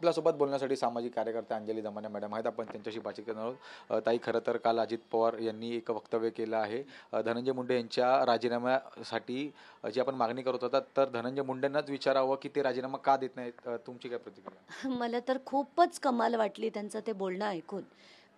आपल्यासोबत बोलण्यासाठी सामाजिक कार्यकर्ते अंजली दमाने मॅडम आहेत. आपण त्यांच्याशी बातचीत करणार आहोत. ताई, खरं तर काल अजित पवार यांनी एक वक्तव्य केलं आहे. धनंजय मुंडे यांच्या राजीनाम्यासाठी जी आपण मागणी करत होता, तर धनंजय मुंडेंनाच विचारावं की ते राजीनामा का देत नाहीत. तुमची काय प्रतिक्रिया? मला तर खूपच कमाल वाटली त्यांचं ते बोलणं ऐकून.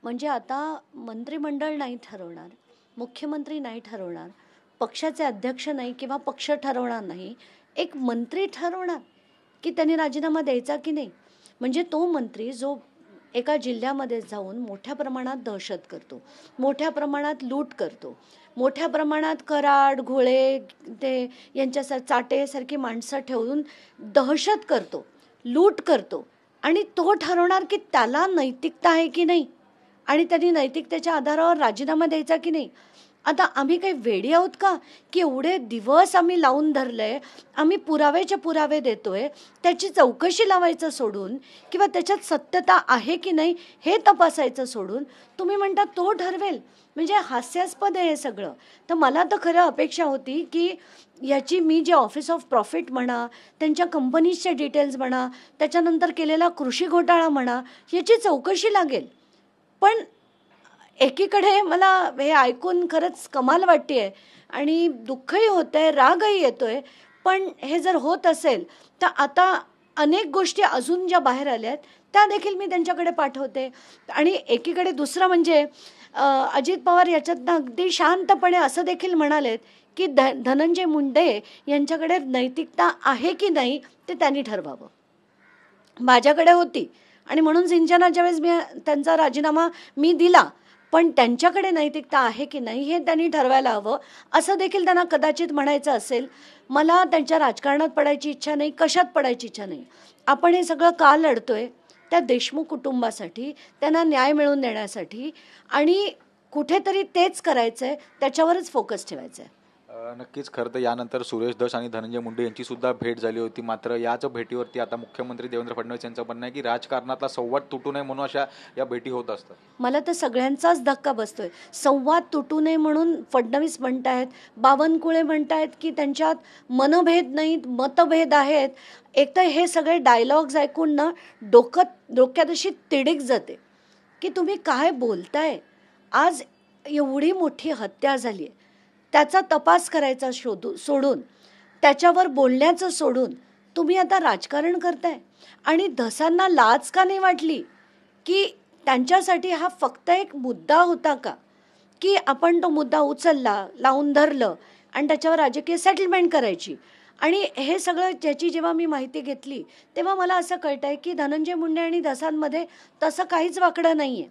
म्हणजे आता मंत्रिमंडळ नाही ठरवणार, मुख्यमंत्री नाही ठरवणार, पक्षाचे अध्यक्ष नाही किंवा पक्ष ठरवणार नाही, एक मंत्री ठरवणार की त्यांनी राजीनामा द्यायचा की नाही. म्हणजे तो मंत्री जो एका जिल्ह्यामध्ये जाऊन मोठ्या प्रमाणात दहशत करतो, मोठ्या प्रमाणात लूट करतो, मोठ्या प्रमाणात कराड घोळे ते चाटेसारखी माणसं ठेवून दहशत करतो, लूट करतो, आणि तो ठरवणार की त्याला नैतिकता आहे की नाही आणि त्यांनी नैतिकतेच्या आधारावर राजीनामा द्यायचा की नाही. आता आम्ही काही वेडी आहोत का की एवढे दिवस आम्ही लावून धरलंय, आम्ही पुरावेचे पुरावे देतोय, त्याची चौकशी लावायचं सोडून किंवा त्याच्यात सत्यता आहे की नाही हे तपासायचं सोडून तुम्ही म्हणता तो ठरवेल. म्हणजे हास्यास्पद आहे हे सगळं. तर मला तर खरं अपेक्षा होती की याची मी जे ऑफिस ऑफ प्रॉफिट म्हणा, त्यांच्या कंपनीजचे डिटेल्स म्हणा, त्याच्यानंतर केलेला कृषी घोटाळा म्हणा, याची चौकशी लागेल. पण एकीकडे मला हे ऐकून खरंच कमाल वाटते आणि दुःखही होतंय, रागही येतोय. पण हे जर होत असेल तर आता अनेक गोष्टी अजून ज्या बाहेर आल्यात त्या देखील मी त्यांच्याकडे पाठवते. आणि एकीकडे दुसरं म्हणजे अजित पवार याच्यात अगदी शांतपणे असं देखील म्हणालेत की धनंजय मुंडे यांच्याकडे नैतिकता आहे की नाही ते त्यांनी ठरवावं. माझ्याकडे होती आणि म्हणून सिंचनाच्या वेळेस मी त्यांचा राजीनामा मी दिला, पण त्यांच्याकडे नैतिकता आहे की नाही हे त्यांनी ठरवायला हवं असं देखील त्यांना कदाचित म्हणायचं असेल. मला त्यांच्या राजकारणात पडायची इच्छा नाही, कशात पडायची इच्छा नाही. आपण हे सगळं का लढतोय? त्या देशमुख कुटुंबासाठी, त्यांना न्याय मिळवून देण्यासाठी, आणि कुठेतरी तेच करायचं आहे, त्याच्यावरच फोकस ठेवायचा आहे. नक्कीच. खरं तर यानंतर सुरेश धस आणि धनंजय मुंडे यांची सुद्धा भेट झाली होती. मात्र याच भेटीवरती आता मुख्यमंत्री देवेंद्र फडणवीस यांचं म्हणणं आहे की राजकारणातला संवाद तुटू नये म्हणून अशा या भेटी होत असतात. मला तर सगळ्यांचाच धक्का बसतोय. संवाद तुटू नये म्हणून फडणवीस म्हणतायत, बावनकुळे म्हणतायत की त्यांच्यात मनभेद नाहीत, मतभेद आहेत. एक तर हे सगळे डायलॉग्स ऐकून ना डोक्यात अशी तिडीक जाते की तुम्ही काय बोलताय. आज एवढी मोठी हत्या झाली आहे, त्याचा तपास करायचा सोडून, त्याच्यावर बोलण्याचं सोडून तुम्ही आता राजकारण करताय. आणि धसांना लाज का नाही वाटली की त्यांच्यासाठी हा फक्त एक मुद्दा होता का, की आपण तो मुद्दा उचलला, लावून धरलं आणि त्याच्यावर राजकीय सेटलमेंट करायची. आणि हे सगळं ज्याची जेव्हा मी माहिती घेतली तेव्हा मला असं कळतंय की धनंजय मुंडे आणि धसांमध्ये तसं काहीच वाकडं नाहीये.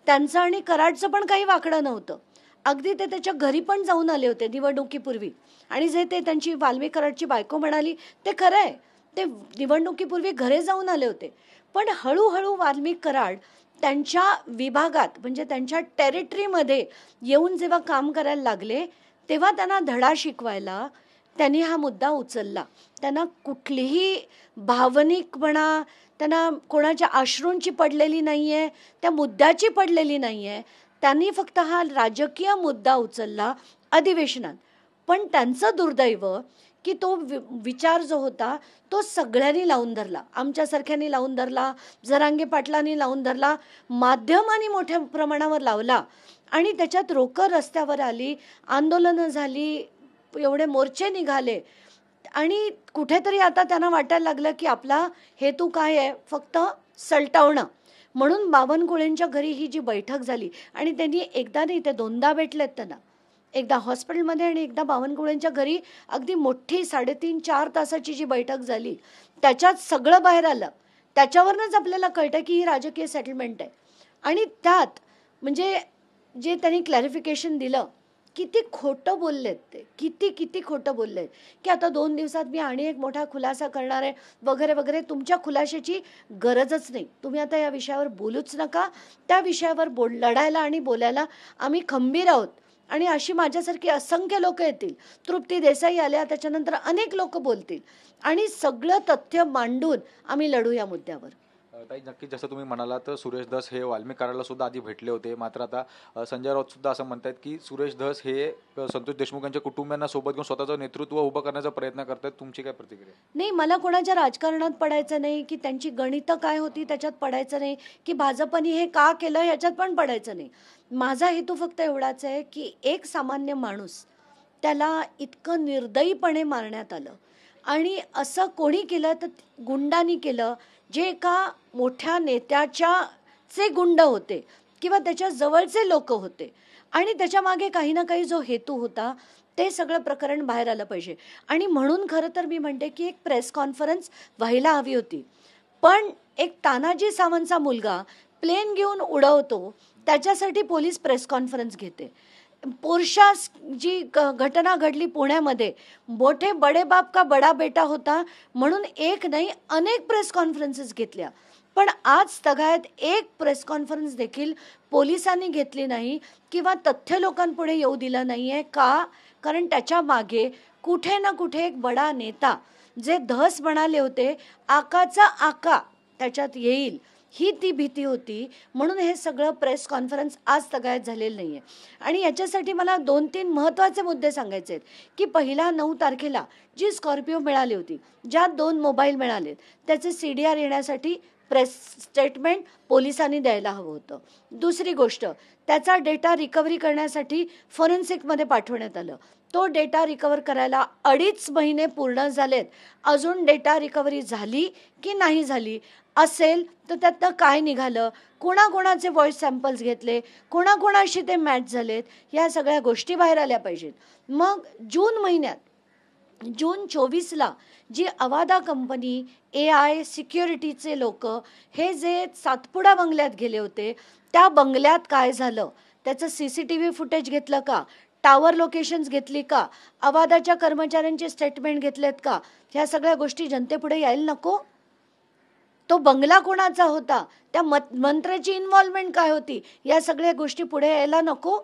त्यांचं आणि कराडचं पण काही वाकडं नव्हतं. अगदी ते त्याच्या घरी पण जाऊन आले होते निवडणुकीपूर्वी. आणि जे ते त्यांची वाल्मी कराडची बायको म्हणाली ते खरं आहे, ते निवडणुकीपूर्वी घरे जाऊन आले होते. पण हळूहळू वाल्मी कराड त्यांच्या विभागात म्हणजे त्यांच्या टेरिटरीमध्ये येऊन जेव्हा काम करायला लागले तेव्हा त्यांना धडा शिकवायला त्यांनी हा मुद्दा उचलला. त्यांना कुठलीही भावनिकपणा, त्यांना कोणाच्या अश्रूंची पडलेली नाही आहे, त्या मुद्द्याची पडलेली नाही आहे. त्यांनी फक्त हा राजकीय मुद्दा उचलला अधिवेशनात. पण त्यांचं दुर्दैव की तो विचार जो होता तो सगळ्यांनी लावून धरला, आमच्यासारख्यांनी लावून धरला, जरांगे पाटलांनी लावून धरला, माध्यमांनी मोठ्या प्रमाणावर लावला. आणि त्याच्यात रोकं रस्त्यावर आली, आंदोलनं झाली, एवढे मोर्चे निघाले. आणि कुठेतरी आता त्यांना वाटायला लागलं की आपला हेतू काय आहे, फक्त सलटवणं. म्हणून बावनकुळेंच्या घरी ही जी बैठक झाली, आणि त्यांनी एकदा नाही ते दोनदा भेटलेत त्यांना, एकदा हॉस्पिटलमध्ये आणि एकदा बावनकुळेंच्या घरी. अगदी मोठी 3.5-4 तासाची जी बैठक झाली त्याच्यात सगळं बाहेर आलं. त्याच्यावरच आपल्याला कळतं की ही राजकीय सेटलमेंट आहे. आणि त्यात म्हणजे जे त्यांनी क्लॅरिफिकेशन दिलं, किती खोटं बोललेत ते, किती खोटं बोललेत की आता 2 दिवसात मी आणि एक मोठा खुलासा करणार आहे वगैरे वगैरे. तुमच्या खुलाशाची गरजच नाही, तुम्ही आता या विषयावर बोलूच नका. त्या विषयावर लढायला आणि बोलायला आम्ही खंबीर आहोत. आणि अशी माझ्यासारखी असंख्य लोक येतील, तृप्ती देसाई आल्या, त्याच्यानंतर अनेक लोक बोलतील आणि सगळं तथ्य मांडून आम्ही लढू या मुद्द्यावर. ताई नक्कीच जसं तुम्ही म्हणालात तर सुरेश धस हे वाल्मिक कराडला सुद्धा आधी भेटले होते. मात्र आता संजय राऊत सुद्धा असं म्हणतात की सुरेश धस हे संतोष देशमुख यांच्या कुटुंबियांना सोबत घेऊन स्वतःचं नेतृत्व उभं करण्याचा प्रयत्न करतात. तुमची काय प्रतिक्रिया? नाही, मला कोणाच्या राजकारणात पडायचं नाही, की त्यांची गणितं काय होती त्याच्यात पडायचं नाही, की भाजपनी हे का केलं ह्याच्यात पण पडायचं नाही. माझा हेतू फक्त एवढाच आहे की एक सामान्य माणूस त्याला इतकं निर्दयीपणे मारण्यात आलं आणि असं कोणी केलं तर गुंडांनी केलं, जे एका मोठ्या नेत्याचे गुंड होते किंवा त्याच्या जवळचे लोक होते आणि त्याच्या मागे काही ना काही जो हेतू होता ते सगळं प्रकरण बाहेर आलं पाहिजे. आणि म्हणून खरं तर मी म्हणते की एक प्रेस कॉन्फरन्स व्हायला हवी होती. पण एक तानाजी सावंतचा मुलगा प्लेन घेऊन उडवतो त्याच्यासाठी पोलीस प्रेस कॉन्फरन्स घेते. पोरशा जी घटना घडली पुण्यामध्ये, मोठे बडे बाप का बडा बेटा होता म्हणून एक नाही अनेक प्रेस कॉन्फरन्सेस घेतल्या. पण आज तगायत एक प्रेस कॉन्फरन्स देखील पोलिसांनी घेतली नाही किंवा तथ्य लोकांपुढे येऊ दिलं नाही आहे. का? कारण त्याच्या मागे कुठे ना कुठे एक बडा नेता, जे धस म्हणाले होते आकाचा आका त्याच्यात येईल, ही ती भीती होती. म्हणून हे सगळं प्रेस कॉन्फरन्स आज तगायत झालेलं नाही आहे. आणि याच्यासाठी मला 2-3 महत्त्वाचे मुद्दे सांगायचे आहेत की पहिला 9 तारखेला जी स्कॉर्पिओ मिळाली होती, ज्यात 2 मोबाईल मिळालेत, त्याचे CDR येण्यासाठी प्रेस स्टेटमेंट पोलिसांनी द्यायला हवं होतं. दुसरी गोष्ट, त्याचा डेटा रिकव्हरी करण्यासाठी फॉरेन्सिकमध्ये पाठवण्यात आलं. तो डेटा रिकवर करायला 2.5 महिने पूर्ण झालेत. अजून डेटा रिकव्हरी झाली की नाही झाली, असेल तर त्यातनं काय निघालं, कोणाकोणाचे व्हॉइस सॅम्पल्स घेतले, कोणाकोणाशी ते मॅच झालेत, या सगळ्या गोष्टी बाहेर आल्या पाहिजेत. मग जून महिन्यात, जून 24ला जी अवादा कंपनी, AI सिक्युरिटीचे लोक हे जे सातपुडा बंगल्यात गेले होते, त्या बंगल्यात काय झालं, त्याचं CCTV फुटेज घेतलं का, टावर लोकेशन्स घेतली का, अवादाच्या कर्मचाऱ्यांचे स्टेटमेंट घेतलेत का, ह्या सगळ्या गोष्टी जनतेपुढे यायला नको? तो बंगला कोणाचा होता, त्या मंत्र्याची इन्व्हॉल्वमेंट काय होती, या सगळ्या गोष्टी पुढे यायला नको?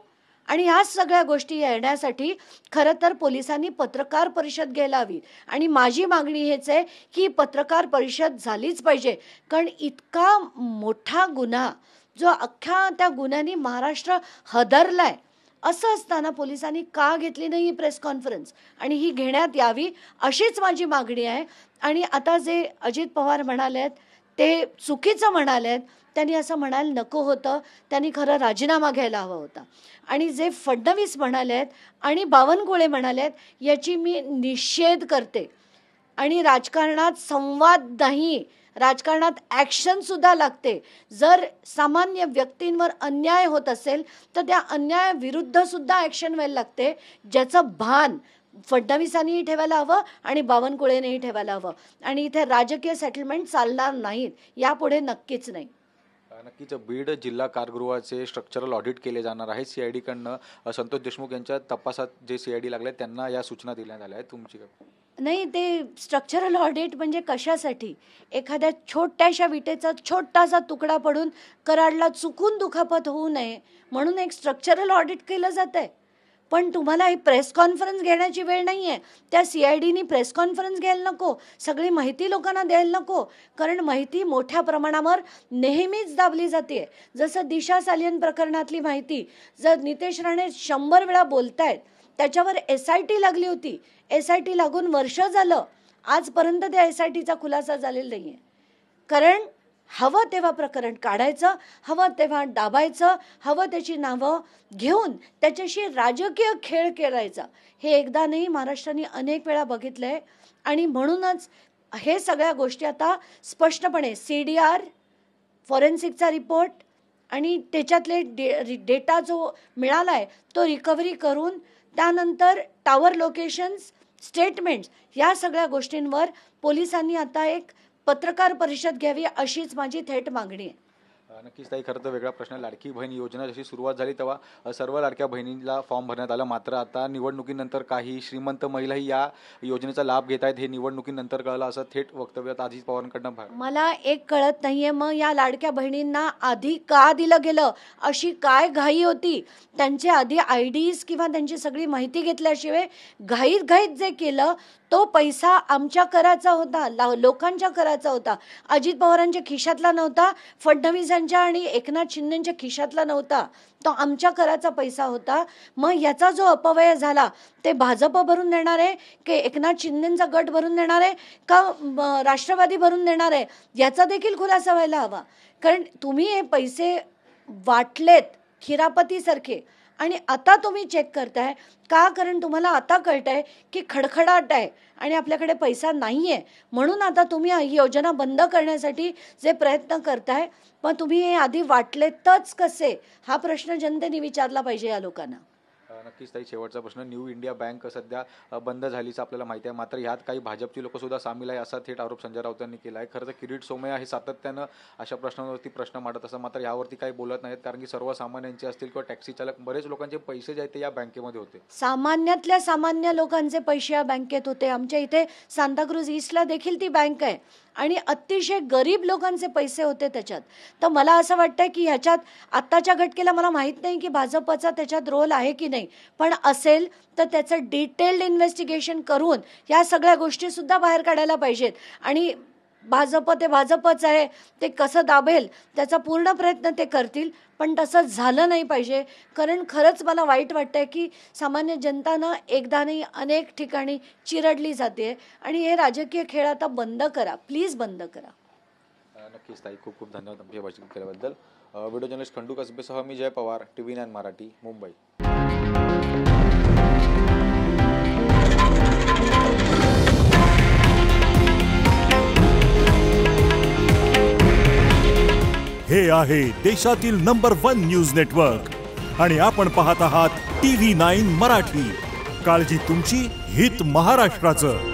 आणि ह्या सगळ्या गोष्टी येण्यासाठी खरं तर पोलिसांनी पत्रकार परिषद घ्यायला हवी. आणि माझी मागणी हेच आहे की पत्रकार परिषद झालीच पाहिजे. कारण इतका मोठा गुन्हा, जो अख्ख्या त्या गुन्ह्याने महाराष्ट्र हदरलाय, असं असताना पोलिसांनी का घेतली नाही ही प्रेस कॉन्फरन्स, आणि ही घेण्यात यावी अशीच माझी मागणी आहे. आणि आता जे अजित पवार म्हणालेत ते चुकीचं म्हणालेत. त्यांनी असं म्हणायला नको होतं, त्यांनी खरं राजीनामा घ्यायला हवा होता. आणि जे फडणवीस म्हणालेत आणि बावनकुळे म्हणालेत, याची मी निषेध करते. आणि राजकारणात संवाद नाही, राजकारणात ॲक्शनसुद्धा लागते. जर सामान्य व्यक्तींवर अन्याय होत असेल तर त्या अन्यायाविरुद्धसुद्धा ॲक्शन व्हायला लागते, ज्याचं भान फडणवीसांनीही ठेवायला हवं आणि बावनकुळेनेही ठेवायला हवं. आणि इथे राजकीय सेटलमेंट चालणार नाहीत, यापुढे नक्कीच नाही. नक्कीच बीड जिल्हा कारागृहाचे स्ट्रक्चरल ऑडिट केले जाणार आहे. CID कडनं संतोष देशमुख यांच्या तपासात जे CID लागले त्यांना या सूचना देण्यात आल्या आहेत. तुमची काय? नाही, ते स्ट्रक्चरल ऑडिट म्हणजे कशासाठी? एखाद्या छोट्याशा विटेचा छोटासा तुकडा पडून कराडला चुकून दुखापत होऊ नये म्हणून एक स्ट्रक्चरल ऑडिट केलं जात आहे. पण तुम्हाला ही प्रेस कॉन्फरन्स घेण्याची वेळ नाही आहे. त्या CIDनी प्रेस कॉन्फरन्स घ्यायला नको, सगळी माहिती लोकांना द्यायला नको. कारण माहिती मोठ्या प्रमाणावर नेहमीच दाबली जाते. जसं दिशा सालियन प्रकरणातली माहिती जर नितेश राणे 100 वेळा बोलतायत, त्याच्यावर SIT लागली होती. SIT लागून वर्ष झालं, आजपर्यंत त्या SITचा खुलासा झालेला नाही आहे. कारण हवं तेव्हा प्रकरण काढायचं, हवं तेव्हा दाबायचं, हवं त्याची नावं घेऊन त्याच्याशी राजकीय खेळ खेळायचा. हे एकदा नाही, महाराष्ट्राने अनेक वेळा बघितलं आहे. आणि म्हणूनच हे सगळ्या गोष्टी आता स्पष्टपणे CDR, फॉरेन्सिकचा रिपोर्ट आणि त्याच्यातले डेटा जो मिळाला आहे तो रिकव्हरी करून त्यानंतर टावर लोकेशन्स, स्टेटमेंट्स, या सगळ्या गोष्टींवर पोलिसांनी आता एक पत्रकार परिषद घ्यावी अशीच माझी थेट मागणी आहे. नक्कीच ताई, खरं तर वेगळा प्रश्न, लाडकी बहीण योजना जशी सुरुवात झाली तेव्हा सर्व लाडक्या बहिणींना फॉर्म भरण्यात आला. मात्र आता निवडणुकीनंतर काही श्रीमंत महिलाही या योजनेचा लाभ घेत आहेत, हे निवडणुकीनंतर कळलं, असं थेट वक्तव्य अजित पवारांकडनं. मला एक कळत नाहीये, मग या लाडक्या बहिणींना आधी का दिलं गेलं? अशी काय घाई होती? त्यांचे आधी IDs किंवा त्यांची सगळी माहिती घेतल्याशिवाय घाईत जे केलं तो पैसा आमच्या कराचा होता, लोकांच्या कराचा होता. अजित पवारांच्या खिशातला नव्हता, फडणवीसांच्या आणि एकनाथ शिंदेच्या खिशातला नव्हता. तो आमच्या कराचा पैसा होता. मग याचा जो अपव्यय झाला ते भाजप भरून देणार आहे की एकनाथ शिंदेचा गट भरून देणार आहे का राष्ट्रवादी भरून देणार आहे, याचा देखील खुलासा व्हायला हवा. कारण तुम्ही हे पैसे वाटलेत खिरापतीसारखे आणि आता तुम्ही चेक करताय का? कारण तुम्हाला आता कळतंय की खडखडाट आहे आणि आपल्याकडे पैसा नाही आहे, म्हणून आता तुम्ही ही योजना बंद करण्यासाठी जे प्रयत्न करताय. मग तुम्ही हे आधी वाटलेतच कसे, हा प्रश्न जनतेने विचारला पाहिजे या लोकांना. नक्कीच ताई, शेवटचा प्रश्न. न्यू इंडिया बँक सध्या बंद झालीचं आपल्याला माहिती आहे, मात्र ह्यात काही भाजपची लोक सुद्धा सामील आहे असा थेट आरोप संजय राऊत यांनी केला आहे. खरं तर किरीट सोमय्या हे सातत्यानं अशा प्रश्नांवरती प्रश्न मांडत असतात, मात्र यावरती काही बोलत नाहीत. कारण की सर्वसामान्यांचे असतील किंवा टॅक्सी चालक बरेच लोकांचे पैसे जे आहेत ते या बँकेमध्ये होते. सामान्यातल्या सामान्य लोकांचे पैसे या बँकेत होते. आमच्या इथे सांताक्रूज ईस्टला देखील ती बँक आहे आणि अतिशय गरीब लोकांचे पैसे होते त्याच्यात. तर मला असं वाटतं की ह्याच्यात आत्ताच्या घटकेला मला माहीत नाही की भाजपचा त्याच्यात रोल आहे की नाही, पण असेल तर त्याचं डिटेल्ड इन्व्हेस्टिगेशन करून या सगळ्या गोष्टी सुद्धा बाहेर काढायला पाहिजेत. आणि भाजप ते भाजपच आहे, ते कसं दाबेल त्याचा पूर्ण प्रयत्न ते करतील, पण तसं झालं नाही पाहिजे. कारण खरंच मला वाईट वाटतंय की सामान्य जनतानं एकदा नाही अनेक ठिकाणी चिरडली जाते आणि हे राजकीय खेळ आता बंद करा, प्लीज बंद करा. नक्कीच ताई, खूप खूप धन्यवाद आमची भाषण केल्याबद्दल. व्हिडिओ जर्नलिस्ट खंडू कसबेसह मी जय पवार, TV9 मराठी, मुंबई. हे आहे देशातील नंबर 1 न्यूज नेटवर्क आणि आपण पाहत आहात TV9 मराठी. काळजी तुमची, हित महाराष्ट्राचं.